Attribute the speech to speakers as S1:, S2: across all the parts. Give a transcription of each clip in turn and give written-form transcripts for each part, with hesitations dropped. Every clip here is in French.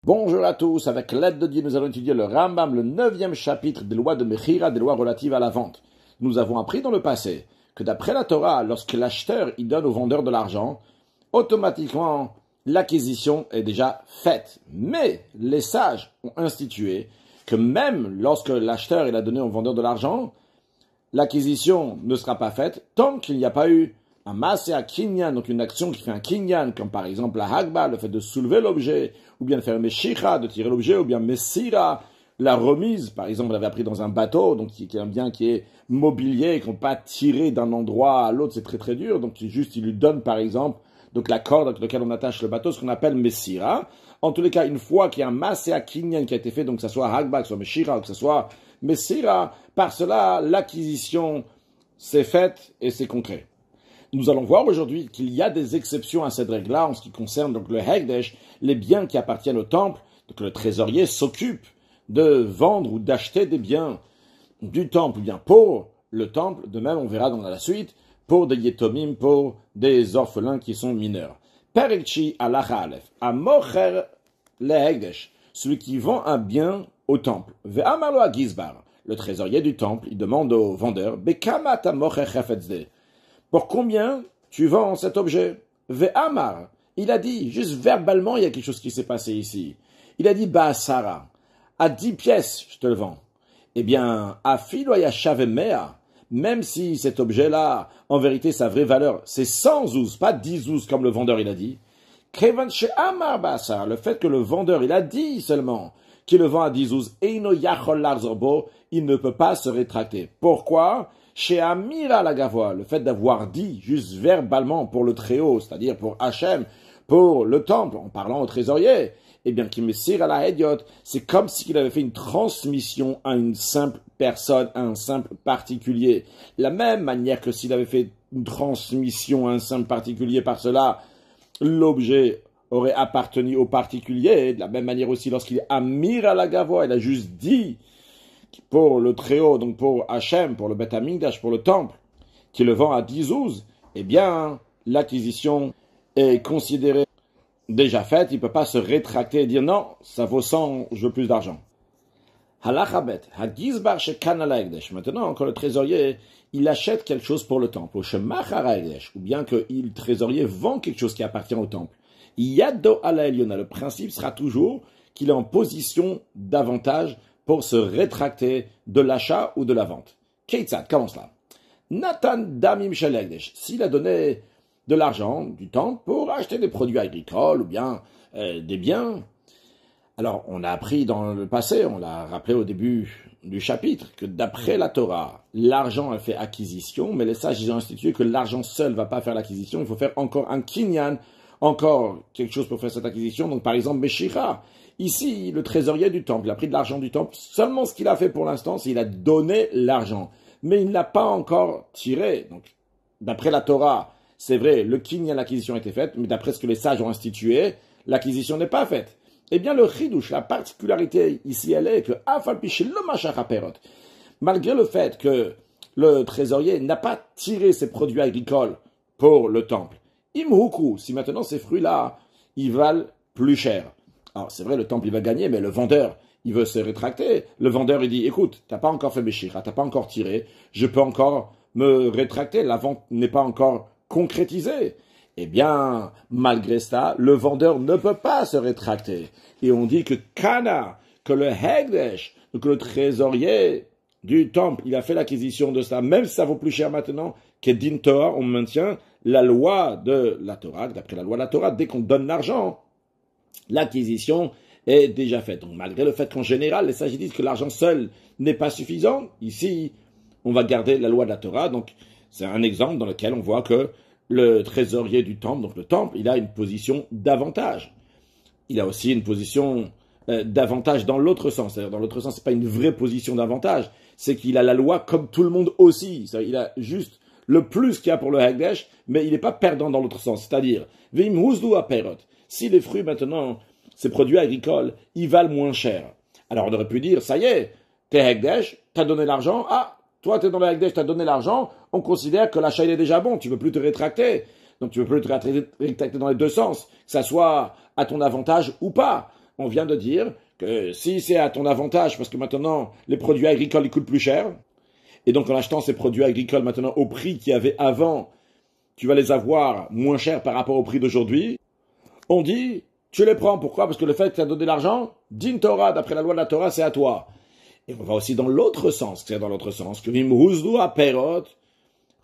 S1: Bonjour à tous, avec l'aide de Dieu, nous allons étudier le Rambam, le 9e chapitre des lois de Mechira, des lois relatives à la vente. Nous avons appris dans le passé que d'après la Torah, lorsque l'acheteur y donne au vendeur de l'argent, automatiquement l'acquisition est déjà faite. Mais les sages ont institué que même lorsque l'acheteur il a donné au vendeur de l'argent, l'acquisition ne sera pas faite tant qu'il n'y a pas eu un Maaseh Kinyan, donc une action qui fait un Kinyan, comme par exemple la Hagba, le fait de soulever l'objet, ou bien de faire Meshicha, de tirer l'objet, ou bien Messira, la remise, par exemple, on l'avait appris dans un bateau, donc qui est un bien qui est mobilier, qu'on ne peut pas tirer d'un endroit à l'autre, c'est très très dur, donc juste il lui donne par exemple donc la corde avec laquelle on attache le bateau, ce qu'on appelle Messira. En tous les cas, une fois qu'il y a un Maaseh Kinyan qui a été fait, donc que ce soit Hagba, que ce soit Meshira, que ce soit Messira, par cela, l'acquisition s'est faite et c'est concret. Nous allons voir aujourd'hui qu'il y a des exceptions à cette règle-là en ce qui concerne donc le Hekdesh, les biens qui appartiennent au temple. Donc le trésorier s'occupe de vendre ou d'acheter des biens du temple, ou bien pour le temple. De même, on verra dans la suite, pour des yetomim, pour des orphelins qui sont mineurs. Perekchi alacha alef, amocher le Hekdesh, celui qui vend un bien au temple. Ve'amarlo a Gizbar, le trésorier du temple, il demande au vendeur, Bekama ta mocher chafetzde. Pour combien tu vends cet objet? Ve'amar. Il a dit, juste verbalement, il y a quelque chose qui s'est passé ici. Il a dit, Ba'asara. À 10 pièces, je te le vends. Eh bien, à filoya shavemea, même si cet objet-là, en vérité, sa vraie valeur, c'est 100 zouz, pas 10 zouz, comme le vendeur, il a dit. Kevan she'amar ba'asara. Le fait que le vendeur, il a dit seulement qu'il le vend à 10 zouz, eino yachol larzorbo, il ne peut pas se rétracter. Pourquoi? Chez Amira la Gavoa, le fait d'avoir dit juste verbalement pour le Très-Haut, c'est-à-dire pour Hachem, pour le temple, en parlant au trésorier, eh bien, qui me sire à la Hédiote, c'est comme s'il avait fait une transmission à une simple personne, à un simple particulier. La même manière que s'il avait fait une transmission à un simple particulier, par cela, l'objet aurait appartenu au particulier. De la même manière aussi, lorsqu'il a Amira la Gavoa, il a juste dit pour le Très-Haut, donc pour Hachem, pour le Beth Amikdash, pour le temple, qui le vend à 10 zouz, eh bien, l'acquisition est considérée déjà faite, il ne peut pas se rétracter et dire non, ça vaut 100, je veux plus d'argent. Halachabet, hagizbar shekana laegdesh. Maintenant, quand le trésorier, il achète quelque chose pour le temple, ou shemachar ou bien que le trésorier vend quelque chose qui appartient au temple, yado ala eliona, le principe sera toujours qu'il est en position d'avantage pour se rétracter de l'achat ou de la vente. Keitzad, comment cela? Nathan damim shalegdesh, s'il a donné de l'argent, du temps, pour acheter des produits agricoles ou bien des biens. Alors, on a appris dans le passé, on l'a rappelé au début du chapitre, que d'après la Torah, l'argent a fait acquisition, mais les sages ils ont institué que l'argent seul ne va pas faire l'acquisition, il faut faire encore un kinyan, encore quelque chose pour faire cette acquisition, donc par exemple Meshira. Ici, le trésorier du temple, il a pris de l'argent du temple. Seulement ce qu'il a fait pour l'instant, c'est qu'il a donné l'argent. Mais il ne l'a pas encore tiré. Donc, d'après la Torah, c'est vrai, le kinyan, l'acquisition a été faite, mais d'après ce que les sages ont institué, l'acquisition n'est pas faite. Eh bien, le chidouche, la particularité ici, elle est que, malgré le fait que le trésorier n'a pas tiré ses produits agricoles pour le temple, imhuku, si maintenant ces fruits-là, ils valent plus cher. Alors, c'est vrai, le temple, il va gagner, mais le vendeur, il veut se rétracter. Le vendeur, il dit, écoute, t'as pas encore fait Béchira, t'as pas encore tiré, je peux encore me rétracter, la vente n'est pas encore concrétisée. Eh bien, malgré ça, le vendeur ne peut pas se rétracter. Et on dit que Kana, que le Hekdesh, que le trésorier du temple, il a fait l'acquisition de ça, même si ça vaut plus cher maintenant, qu'Edin Torah, on maintient la loi de la Torah, d'après la loi de la Torah, dès qu'on donne l'argent, l'acquisition est déjà faite. Donc, malgré le fait qu'en général, les sages disent que l'argent seul n'est pas suffisant, ici, on va garder la loi de la Torah. Donc, c'est un exemple dans lequel on voit que le trésorier du temple, donc le temple, il a une position d'avantage. Il a aussi une position d'avantage dans l'autre sens. C'est-à-dire, dans l'autre sens, c'est pas une vraie position d'avantage. C'est qu'il a la loi comme tout le monde aussi. Il a juste le plus qu'il y a pour le Hekdesh, mais il n'est pas perdant dans l'autre sens. C'est-à-dire, Vim huzdu aperot. Si les fruits maintenant, ces produits agricoles, ils valent moins cher. Alors on aurait pu dire, ça y est, t'es Hekdesh, t'as donné l'argent, toi t'es dans le Hekdesh, t'as donné l'argent, on considère que l'achat il est déjà bon, tu ne veux plus te rétracter. Donc tu ne veux plus te rétracter dans les deux sens, que ça soit à ton avantage ou pas. on vient de dire que si c'est à ton avantage, parce que maintenant les produits agricoles ils coûtent plus cher, et donc en achetant ces produits agricoles maintenant au prix qu'il y avait avant, tu vas les avoir moins cher par rapport au prix d'aujourd'hui, on dit, tu les prends. Pourquoi? Parce que le fait que tu as donné l'argent, din Torah, d'après la loi de la Torah, c'est à toi. Et on va aussi dans l'autre sens, c'est dans l'autre sens, que vimhuzdu a perot,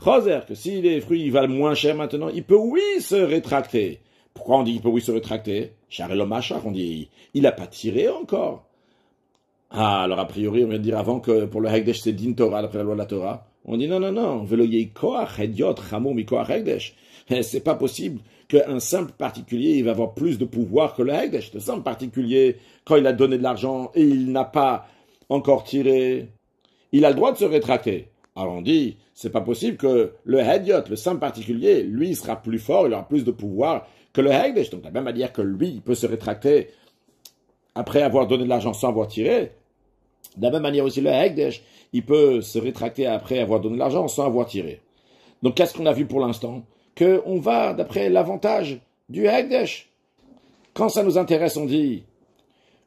S1: choser, que si les fruits ils valent moins cher maintenant, il peut oui se rétracter. Pourquoi on dit qu'il peut oui se rétracter? Charelomachar, on dit, il n'a pas tiré encore. Ah, alors a priori, on vient de dire avant que pour le Hekdesh, c'est din Torah, d'après la loi de la Torah. On dit non, velo yeikoach hediot chamou mikoach Hekdesh. C'est pas possible qu'un simple particulier, il va avoir plus de pouvoir que le Hekdesh. Le simple particulier, quand il a donné de l'argent et il n'a pas encore tiré, il a le droit de se rétracter. Alors on dit, c'est pas possible que le Hediot, le simple particulier, lui, il sera plus fort, il aura plus de pouvoir que le Hekdesh. Donc de la même manière que lui, il peut se rétracter après avoir donné de l'argent sans avoir tiré, de la même manière aussi le Hekdesh, il peut se rétracter après avoir donné de l'argent sans avoir tiré. Donc qu'est-ce qu'on a vu pour l'instant? Qu'on va d'après l'avantage du Hekdesh. Quand ça nous intéresse, on dit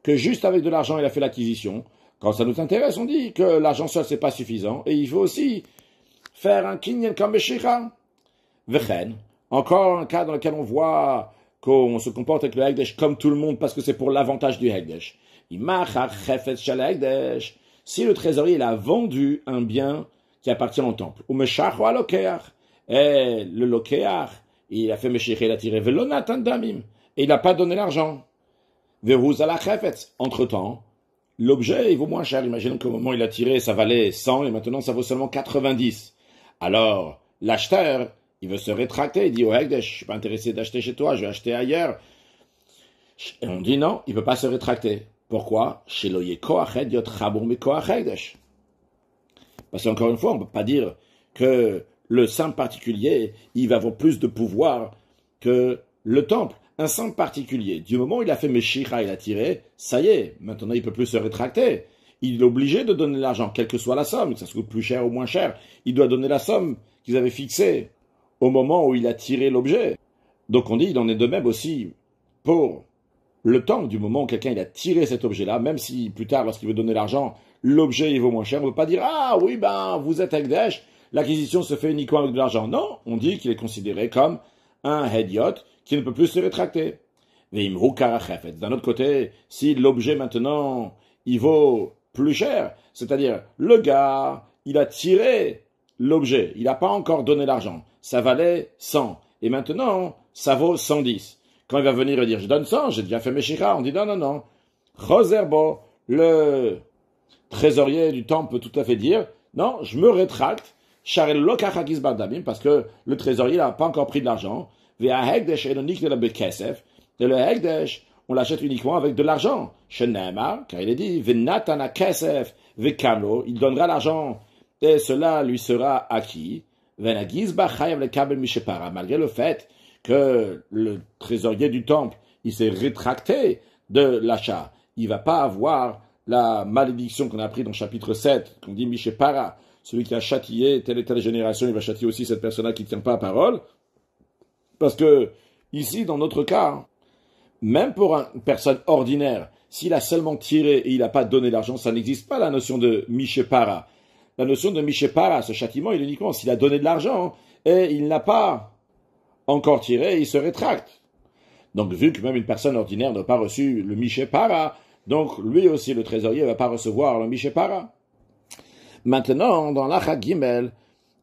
S1: que juste avec de l'argent, il a fait l'acquisition. Quand ça nous intéresse, on dit que l'argent seul, c'est pas suffisant. Et il faut aussi faire un kinyan comme Beshira. Vechen. Encore un cas dans lequel on voit qu'on se comporte avec le Hekdesh comme tout le monde parce que c'est pour l'avantage du Hekdesh. Si le trésorier il a vendu un bien qui appartient au temple, ou meshacho alokeach, et le lokeach, il a fait meshiché, il a tiré velonatan damim, et il n'a pas donné l'argent. Veruz ala chefetz. Entre-temps, l'objet il vaut moins cher. Imaginons qu'au moment où il a tiré, ça valait 100 et maintenant ça vaut seulement 90. Alors, l'acheteur, il veut se rétracter, il dit au Hekdesh, je suis pas intéressé d'acheter chez toi, je vais acheter ailleurs. Et on dit non, il ne peut pas se rétracter. Pourquoi? Parce qu'encore une fois, on ne peut pas dire que le simple particulier, il va avoir plus de pouvoir que le temple. Un simple particulier, du moment où il a fait Meshira, il a tiré, ça y est, maintenant il ne peut plus se rétracter. Il est obligé de donner l'argent, quelle que soit la somme, que ça se coûte plus cher ou moins cher. Il doit donner la somme qu'ils avaient fixée au moment où il a tiré l'objet. Donc on dit, il en est de même aussi pour le temps du moment où quelqu'un il a tiré cet objet-là, même si plus tard, lorsqu'il veut donner l'argent, l'objet il vaut moins cher, on ne peut pas dire « Ah oui, ben vous êtes Hekdesh, l'acquisition se fait uniquement avec de l'argent. » Non, on dit qu'il est considéré comme un Hediot qui ne peut plus se rétracter. D'un autre côté, si l'objet maintenant, il vaut plus cher, c'est-à-dire le gars, il a tiré l'objet, il n'a pas encore donné l'argent, ça valait 100, et maintenant, ça vaut 110. Quand il va venir et dire, je donne 100, j'ai déjà fait mes chiras, on dit non. Choserbo, le trésorier du temple peut tout à fait dire, non, je me rétracte, parce que le trésorier n'a pas encore pris de l'argent, et le Hekdesh, on l'achète uniquement avec de l'argent. Car il est dit, il donnera l'argent, et cela lui sera acquis. Malgré le fait que le trésorier du temple, il s'est rétracté de l'achat. Il va pas avoir la malédiction qu'on a appris dans le chapitre 7, qu'on dit Mishepara, celui qui a châtié telle et telle génération, il va châtier aussi cette personne-là qui ne tient pas à parole. Parce que, ici, dans notre cas, même pour une personne ordinaire, s'il a seulement tiré et il n'a pas donné l'argent, ça n'existe pas la notion de Mishepara. La notion de Mishepara, ce châtiment, il est uniquement s'il a donné de l'argent et il n'a pas encore tiré, il se rétracte. Donc, vu que même une personne ordinaire n'a pas reçu le Mishepara, donc lui aussi, le trésorier, ne va pas recevoir le Mishepara. Maintenant, dans l'Achat Gimel,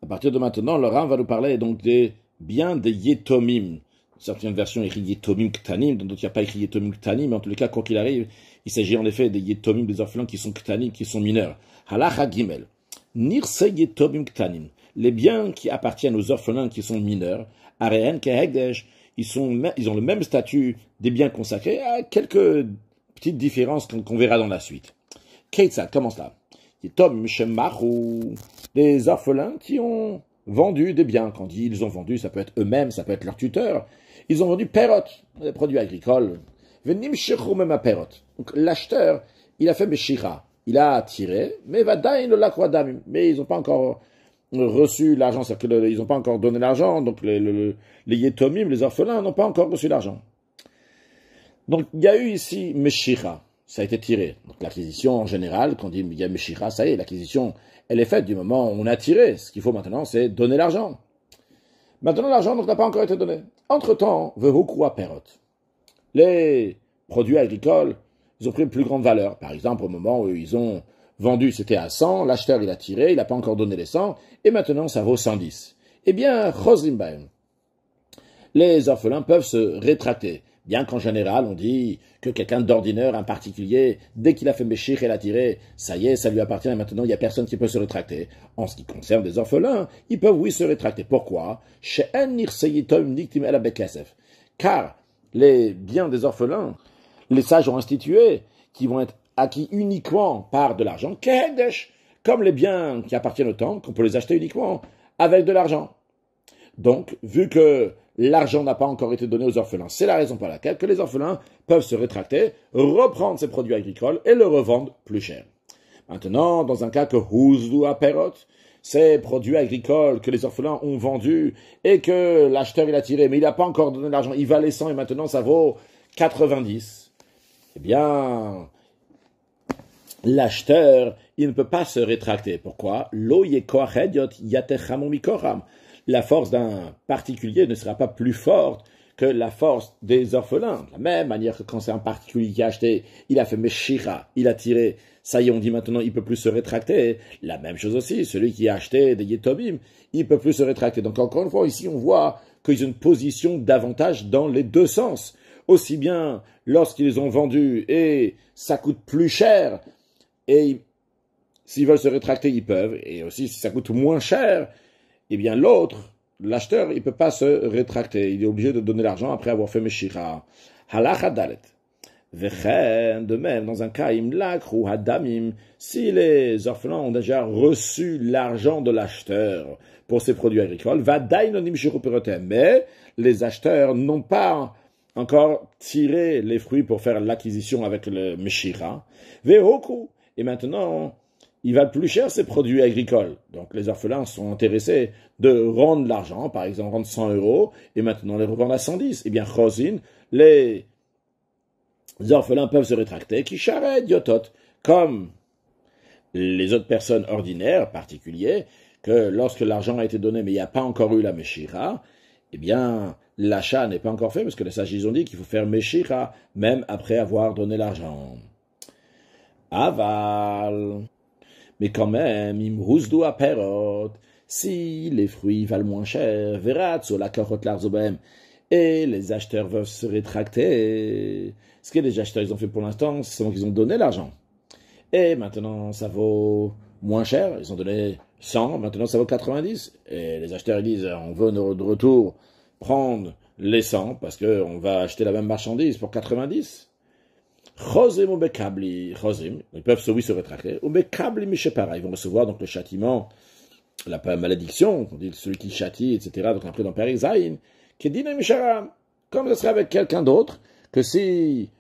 S1: à partir de maintenant, le Ram va nous parler donc des biens des Yetomim. Certaines versions écrites Yetomim Ktanim, dans d'autres il n'y a pas écrit Yetomim Ktanim, mais en tous les cas, quoi qu'il arrive, il s'agit en effet des Yetomim, des orphelins qui sont Ktanim, qui sont mineurs. Halakha Gimel. Nirse Yetomim Ktanim. Les biens qui appartiennent aux orphelins qui sont mineurs, Arehen Kehegdesh, ils ont le même statut des biens consacrés, à quelques petites différences qu'on verra dans la suite. Ketzad, comment cela? Yetomim Shemachu. Des orphelins qui ont vendu des biens. Quand ils ont vendu, ça peut être eux-mêmes, ça peut être leur tuteur. Ils ont vendu perot, des produits agricoles. Venim shechou même à perot. Donc l'acheteur, il a fait beshira. Il a tiré, mais vadain le lakwadam. Mais ils n'ont pas encore reçu l'argent, c'est-à-dire qu'ils n'ont pas encore donné l'argent. Donc les yetomim, les orphelins, n'ont pas encore reçu l'argent. Donc, il y a eu ici Meshira, ça a été tiré. Donc, l'acquisition en général, quand on dit il y a Meshira, ça y est, l'acquisition, elle est faite du moment où on a tiré. Ce qu'il faut maintenant, c'est donner l'argent. Maintenant, l'argent n'a pas encore été donné. Entre-temps, Vehukua Perot. Les produits agricoles, ils ont pris une plus grande valeur. Par exemple, au moment où ils ont vendu, c'était à 100, l'acheteur, il a tiré, il n'a pas encore donné les 100, et maintenant, ça vaut 110. Eh bien, Choslimbaim, les orphelins peuvent se rétracter. Bien qu'en général, on dit que quelqu'un d'ordinaire, un particulier, dès qu'il a fait Méchir et l'a tiré, ça y est, ça lui appartient et maintenant il n'y a personne qui peut se rétracter. En ce qui concerne des orphelins, ils peuvent oui se rétracter. Pourquoi? Car les biens des orphelins, les sages ont institué, qui vont être acquis uniquement par de l'argent, comme les biens qui appartiennent au temple, qu'on peut les acheter uniquement avec de l'argent. Donc, vu que l'argent n'a pas encore été donné aux orphelins, c'est la raison pour laquelle que les orphelins peuvent se rétracter, reprendre ces produits agricoles et le revendre plus cher. Maintenant, dans un cas que Huzdu Aperot, ces produits agricoles que les orphelins ont vendus et que l'acheteur il a tiré, mais il n'a pas encore donné l'argent, il valait 100 et maintenant ça vaut 90, eh bien, l'acheteur, il ne peut pas se rétracter. Pourquoi? La force d'un particulier ne sera pas plus forte que la force des orphelins. De la même manière que quand c'est un particulier qui a acheté, il a fait Meshira, il a tiré, ça y est, on dit maintenant, il peut plus se rétracter. La même chose aussi, celui qui a acheté des Yetomim, il peut plus se rétracter. Donc encore une fois, ici, on voit qu'ils ont une position d'avantage dans les deux sens. Aussi bien lorsqu'ils ont vendu et ça coûte plus cher, et s'ils veulent se rétracter, ils peuvent, et aussi si ça coûte moins cher, eh bien l'autre, l'acheteur, il ne peut pas se rétracter. Il est obligé de donner l'argent après avoir fait Meshira. Halacha dalet. Vechen, de même, dans un cas, imlak ou hadamim, si les orphelins ont déjà reçu l'argent de l'acheteur pour ses produits agricoles, vadainonim shiruperotem, mais les acheteurs n'ont pas encore tiré les fruits pour faire l'acquisition avec le Meshira. Vehoku, et maintenant, ils valent plus cher ces produits agricoles. Donc les orphelins sont intéressés de rendre l'argent, par exemple rendre 100 €, et maintenant les revendre à 110. Eh bien, Chosin, les orphelins peuvent se rétracter, qui charrette, yotot, comme les autres personnes ordinaires, particuliers, que lorsque l'argent a été donné, mais il n'y a pas encore eu la Meshira, eh bien, l'achat n'est pas encore fait, parce que les sages, ils ont dit qu'il faut faire Meshira, même après avoir donné l'argent. Aval. Mais quand même, imhuzdu aperot, si les fruits valent moins cher, veratzo la karot larzobem, et les acheteurs veulent se rétracter. Ce que les acheteurs ils ont fait pour l'instant, c'est qu'ils ont donné l'argent. Et maintenant, ça vaut moins cher, ils ont donné 100, maintenant ça vaut 90. Et les acheteurs ils disent, on veut de retour prendre les 100, parce qu'on va acheter la même marchandise pour 90. Chosim ou bekabli, chosim, ils peuvent se rétracter, ou bekabli mishepara, ils vont recevoir donc le châtiment, la malédiction, on dit celui qui châtie, etc., donc après dans Père Zayin, qui dit misharam, comme ce serait avec quelqu'un d'autre, que si,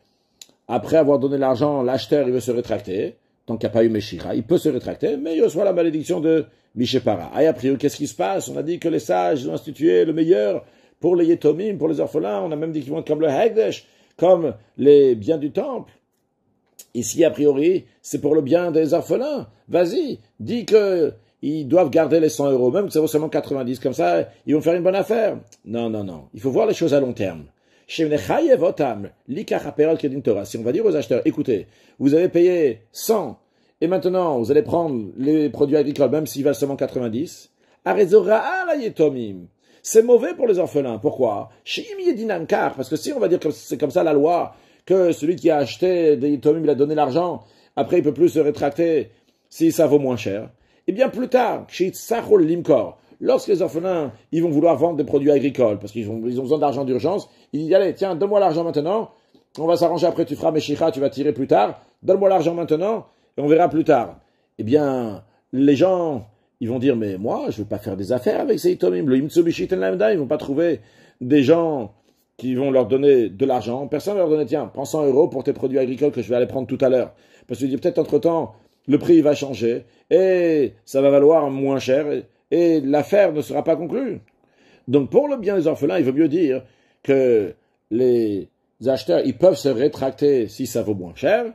S1: après avoir donné l'argent, l'acheteur, il veut se rétracter, tant qu'il n'y a pas eu Meshira, il peut se rétracter, mais il reçoit la malédiction de Mishepara. Et après, qu'est-ce qui se passe? On a dit que les sages ont institué le meilleur pour les Yetomim, pour les orphelins, on a même dit qu'ils vont être comme le Hekdesh, comme les biens du temple. Ici, a priori, c'est pour le bien des orphelins. Vas-y, dis que ils doivent garder les 100 €, même que ça vaut seulement 90, comme ça, ils vont faire une bonne affaire. Non, non, non. Il faut voir les choses à long terme. Si on va dire aux acheteurs, écoutez, vous avez payé 100, et maintenant, vous allez prendre les produits agricoles, même s'ils valent seulement 90, c'est mauvais pour les orphelins. Pourquoi? Parce que si on va dire que c'est comme ça la loi, que celui qui a acheté des Yitomim, il a donné l'argent, après il peut plus se rétracter si ça vaut moins cher. Et bien plus tard, lorsque les orphelins ils vont vouloir vendre des produits agricoles, parce qu'ils ont besoin d'argent d'urgence, ils disent, allez, tiens, donne-moi l'argent maintenant, on va s'arranger après, tu feras Meshicha, tu vas tirer plus tard, donne-moi l'argent maintenant, et on verra plus tard. Eh bien, les gens, ils vont dire, mais moi, je ne veux pas faire des affaires avec ces Yitomim, le Mitsubishi Tenlamda, ils vont pas trouver des gens qui vont leur donner de l'argent. Personne ne va leur donner, tiens, prends 100 € pour tes produits agricoles que je vais aller prendre tout à l'heure. Parce que peut-être entre-temps, le prix va changer, et ça va valoir moins cher, et l'affaire ne sera pas conclue. Donc pour le bien des orphelins, il vaut mieux dire que les acheteurs, ils peuvent se rétracter si ça vaut moins cher.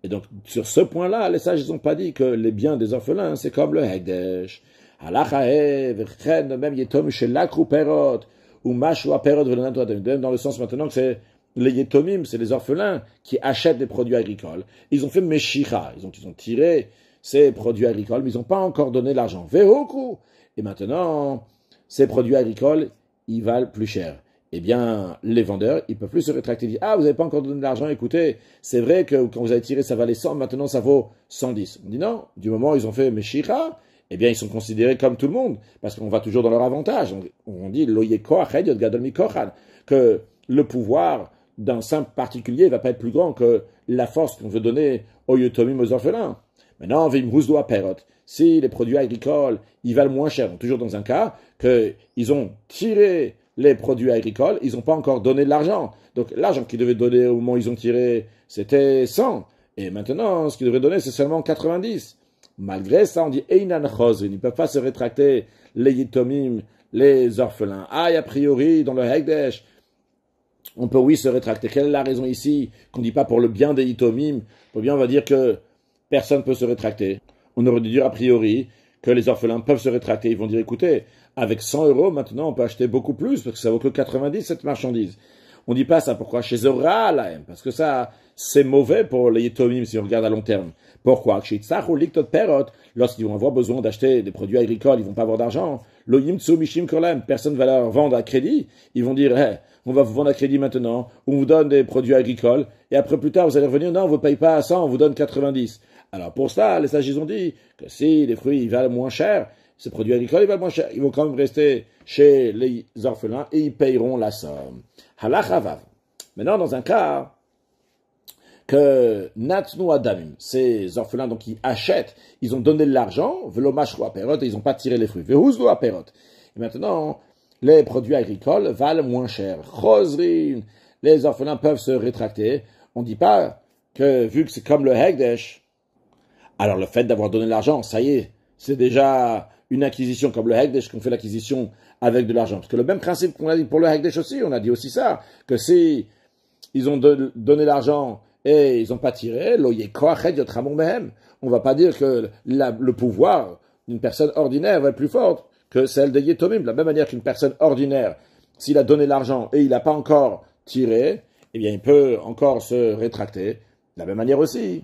S1: Et donc, sur ce point-là, les sages, ils n'ont pas dit que les biens des orphelins, c'est comme le Hekdesh. Même Yetom chez l'Akruperot, ou Mashua Perot, dans le sens maintenant que c'est les Yetomim, c'est les orphelins qui achètent des produits agricoles. Ils ont fait Meshicha, ils ont tiré ces produits agricoles, mais ils n'ont pas encore donné l'argent. Vehoku. Et maintenant, ces produits agricoles, ils valent plus cher. Eh bien, les vendeurs, ils peuvent plus se rétracter. Ils disent, ah, vous n'avez pas encore donné de l'argent, écoutez, c'est vrai que quand vous avez tiré, ça valait 100, maintenant ça vaut 110. On dit non, du moment où ils ont fait Meshira, eh bien, ils sont considérés comme tout le monde, parce qu'on va toujours dans leur avantage. On dit, que le pouvoir d'un simple particulier ne va pas être plus grand que la force qu'on veut donner aux yotomim, aux orphelins. Maintenant, si les produits agricoles, ils valent moins cher, toujours dans un cas, qu'ils ont tiré les produits agricoles, ils n'ont pas encore donné de l'argent. Donc l'argent qu'ils devaient donner au moment où ils ont tiré, c'était 100. Et maintenant, ce qu'ils devraient donner, c'est seulement 90. Malgré ça, on dit Einan Chos, ils ne peuvent pas se rétracter les yitomim, les orphelins. Ah, a priori, dans le Hekdesh, on peut oui se rétracter. Quelle est la raison ici qu'on ne dit pas pour le bien des yitomim? Pour bien, on va dire que personne ne peut se rétracter. On aurait dû dire a priori que les orphelins peuvent se rétracter. Ils vont dire, écoutez, avec 100 euros, maintenant, on peut acheter beaucoup plus, parce que ça vaut que 90, cette marchandise. On dit pas ça, pourquoi? Chez Zora, là, parce que ça, c'est mauvais pour les Yetomim, si on regarde à long terme. Pourquoi? Chez Tzach ou Liktot Perot, lorsqu'ils vont avoir besoin d'acheter des produits agricoles, ils vont pas avoir d'argent. Lo Yimtsu Mishim Kolem, personne va leur vendre à crédit. Ils vont dire, hey, on va vous vendre à crédit maintenant, on vous donne des produits agricoles, et après plus tard, vous allez revenir, non, on vous paye pas à 100, on vous donne 90. Alors pour ça, les sages, ils ont dit que si les fruits, ils valent moins cher, ces produits agricoles, ils valent moins cher. Ils vont quand même rester chez les orphelins et ils payeront la somme. Halachavav. Maintenant, dans un cas que Natnu Adamim, ces orphelins, donc ils achètent, ils ont donné de l'argent, Velomashru Aperot, et ils n'ont pas tiré les fruits. Vehuzlu Aperot. Et maintenant, les produits agricoles valent moins cher. Chosrin, les orphelins peuvent se rétracter. On ne dit pas que, vu que c'est comme le Hekdesh, alors le fait d'avoir donné de l'argent, ça y est, c'est déjà une acquisition comme le Hekdesh, qu'on fait l'acquisition avec de l'argent. Parce que le même principe qu'on a dit pour le Hekdesh aussi, on a dit aussi ça, que si ils ont donné l'argent et ils n'ont pas tiré, on ne va pas dire que le pouvoir d'une personne ordinaire va être plus fort que celle des Yetomim. De la même manière qu'une personne ordinaire, s'il a donné l'argent et il n'a pas encore tiré, eh bien il peut encore se rétracter. De la même manière aussi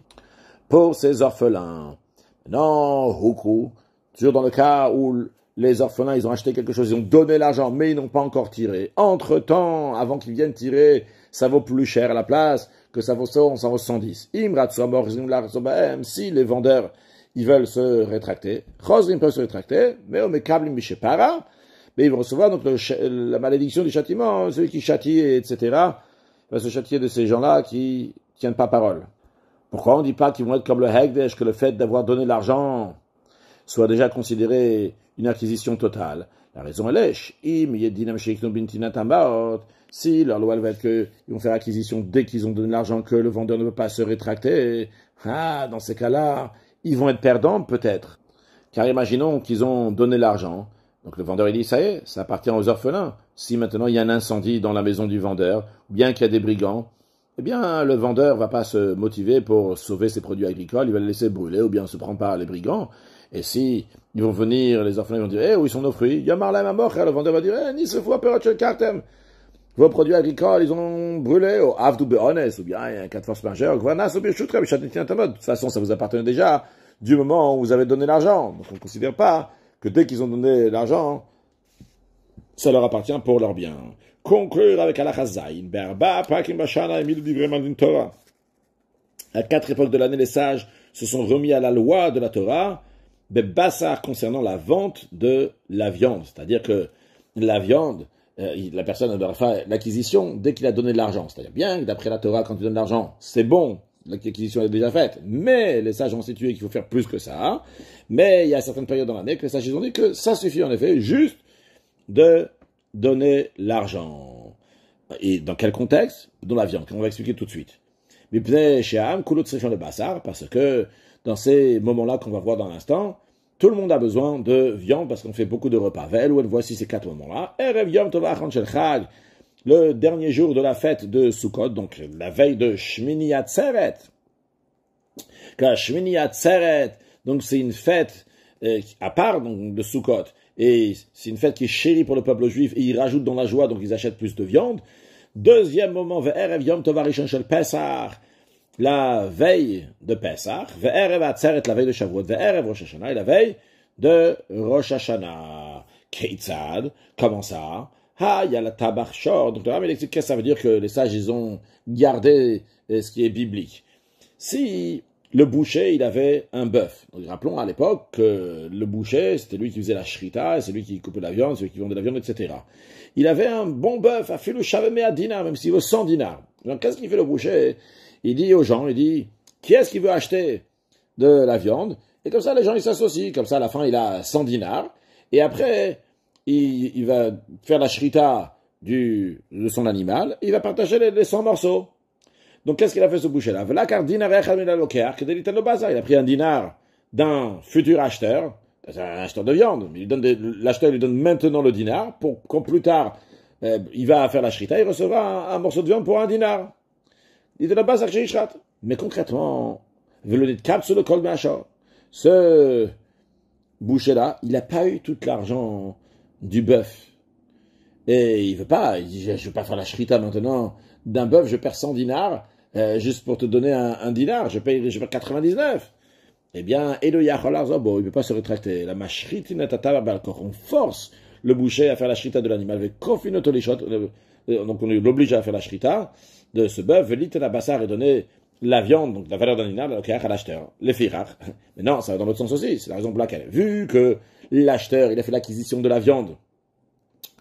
S1: pour ces orphelins. Non, Huku, toujours dans le cas où les orphelins, ils ont acheté quelque chose, ils ont donné l'argent, mais ils n'ont pas encore tiré. Entre-temps, avant qu'ils viennent tirer, ça vaut plus cher à la place que ça vaut 100, ça vaut 110. Si les vendeurs, ils veulent se rétracter, ils peuvent se rétracter, mais ils vont recevoir donc la malédiction du châtiment, celui qui châtie, etc., va se châtier de ces gens-là qui tiennent pas parole. Pourquoi on ne dit pas qu'ils vont être comme le Hekdesh, que le fait d'avoir donné l'argent soit déjà considéré une acquisition totale? La raison est lèche. Si leur loi va être qu'ils vont faire acquisition dès qu'ils ont donné l'argent, que le vendeur ne peut pas se rétracter, dans ces cas-là, ils vont être perdants peut-être. Car imaginons qu'ils ont donné l'argent. Donc le vendeur il dit, ça y est, ça appartient aux orphelins. Si maintenant il y a un incendie dans la maison du vendeur, ou bien qu'il y a des brigands, eh bien, le vendeur va pas se motiver pour sauver ses produits agricoles, il va les laisser brûler ou bien se prendre par les brigands. Et si ils vont venir, les orphelins vont dire, où ils sont nos fruits? Yamarlem à mort, le vendeur va dire, ni ce fois perot kartem. Vos produits agricoles, ils ont brûlé, au avdu be'ones, ou bien, il y a un cas de force majeure, gvanas, ou bien choutrem, chatnitin tamod. De toute façon, ça vous appartenait déjà du moment où vous avez donné l'argent. Donc, on ne considère pas que dès qu'ils ont donné l'argent, ça leur appartient pour leur bien. Conclure avec Alachazaïn, Berba, Prakim Bashana, Emile Divrement d'une Torah. À 4 époques de l'année, les sages se sont remis à la loi de la Torah, Bebassar concernant la vente de la viande. C'est-à-dire que la viande, la personne doit faire l'acquisition dès qu'il a donné de l'argent. C'est-à-dire bien que d'après la Torah, quand tu donnes de l'argent, c'est bon, l'acquisition est déjà faite. Mais les sages ont institué qu'il faut faire plus que ça. Mais il y a certaines périodes dans l'année que les sages ont dit que ça suffit en effet juste de donner l'argent. Et dans quel contexte? Dans la viande, qu'on va expliquer tout de suite. Parce que dans ces moments-là qu'on va voir dans l'instant, tout le monde a besoin de viande parce qu'on fait beaucoup de repas. Voici ces 4 moments-là. le dernier jour de la fête de Sukkot, donc la veille de Shmini Atzeret. Car Shmini Atzeret, donc c'est une fête à part donc, de Sukkot, et c'est une fête qui est chérie pour le peuple juif, et ils rajoutent dans la joie, donc ils achètent plus de viande. Deuxième moment, Ve'erev Yom Tov HaRishon Shel Pesach, la veille de Pesach, Ve'erev Atzeret, la veille de Shavuot, Ve'erev Rosh Hashanah, et la veille de Rosh Hashanah. Keitzad, comment ça? Ah, il y a la Tabach Shor. Donc le Rambam explique que ça veut dire que les sages, ils ont gardé ce qui est biblique. Si le boucher, il avait un bœuf. Donc rappelons à l'époque que le boucher, c'était lui qui faisait la shrita, c'est lui qui coupait la viande, c'est lui qui vendait la viande, etc. Il avait un bon bœuf, à filu shavemé à dinar, même s'il vaut 100 dinars. Donc qu'est-ce qu'il fait le boucher? Il dit aux gens, il dit, qui est-ce qui veut acheter de la viande? Et comme ça, les gens, ils s'associent. Comme ça, à la fin, il a 100 dinars. Et après, il va faire la shrita de son animal, et il va partager les 100 morceaux. Donc, qu'est-ce qu'il a fait ce boucher-là? Il a pris un dinar d'un futur acheteur, c'est un acheteur de viande, l'acheteur lui donne maintenant le dinar, pour quand plus tard, il va faire la shrita, il recevra un morceau de viande pour un dinar. Mais concrètement, ce boucher-là, il n'a pas eu tout l'argent du bœuf. Et il dit, je ne veux pas faire la shrita maintenant d'un bœuf, je perds 100 dinars, juste pour te donner un dinar, je perds 99. Eh bien, il ne peut pas se rétracter. On force le boucher à faire la shrita de l'animal. Donc on l'oblige à faire la shrita de ce bœuf, et donner la viande, donc la valeur d'un dinar, à l'acheteur, les firach. Mais non, ça va dans l'autre sens aussi, c'est la raison pour laquelle, vu que l'acheteur, il a fait l'acquisition de la viande,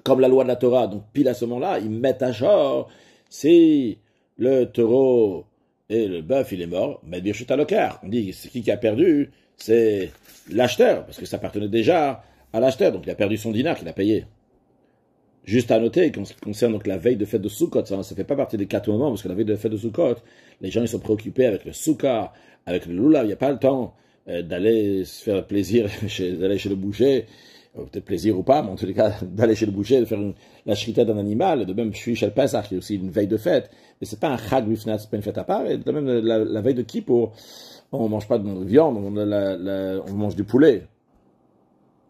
S1: comme la loi de la Torah, donc pile à ce moment-là, ils mettent à jour, si le taureau et le bœuf, il est mort, mais bien chute à l'okar. On dit, c'est qui a perdu? C'est l'acheteur, parce que ça appartenait déjà à l'acheteur, donc il a perdu son dinar qu'il a payé. Juste à noter, en ce qui concerne donc la veille de fête de Sukkot, ça ne fait pas partie des 4 moments, parce que la veille de fête de Sukkot, les gens ils sont préoccupés avec le Sukkah, avec le Lulav, il n'y a pas le temps d'aller se faire plaisir, d'aller chez le boucher, peut-être plaisir ou pas, mais en tous les cas, d'aller chez le boucher, de faire la shrita d'un animal, de même Shvi Shel Pesach, qui est aussi une veille de fête, mais c'est pas un chag bifnat, c'est pas une fête à part, et de même la veille de Kippour, on ne mange pas de viande, on mange du poulet.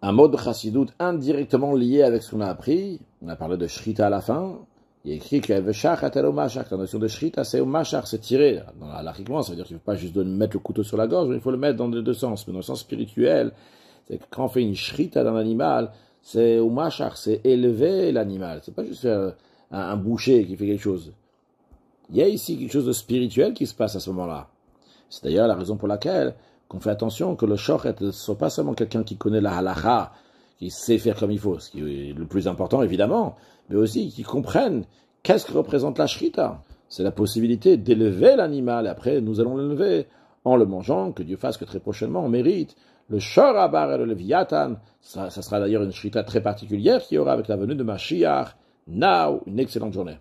S1: Un mot de chassidut indirectement lié avec ce qu'on a appris. On a parlé de shrita à la fin. Il est écrit que veshach atel o mashach. La notion de shrita, c'est au mashach, c'est tirer. Largiquement, ça veut dire qu'il ne faut pas juste mettre le couteau sur la gorge, mais il faut le mettre dans les deux sens. Mais dans le sens spirituel, c'est que quand on fait une shrita d'un animal, c'est au mashach, c'est élever l'animal. C'est pas juste faire un boucher qui fait quelque chose. Il y a ici quelque chose de spirituel qui se passe à ce moment-là. C'est d'ailleurs la raison pour laquelle qu'on fait attention que le shochet ne soit pas seulement quelqu'un qui connaît la halacha, qui sait faire comme il faut, ce qui est le plus important évidemment, mais aussi qui comprenne qu'est-ce que représente la shrita. C'est la possibilité d'élever l'animal, et après nous allons l'élever en le mangeant, que Dieu fasse que très prochainement on mérite le shorabar et le leviatan. Ça sera d'ailleurs une shrita très particulière qui aura avec la venue de Mashiach. Now, une excellente journée.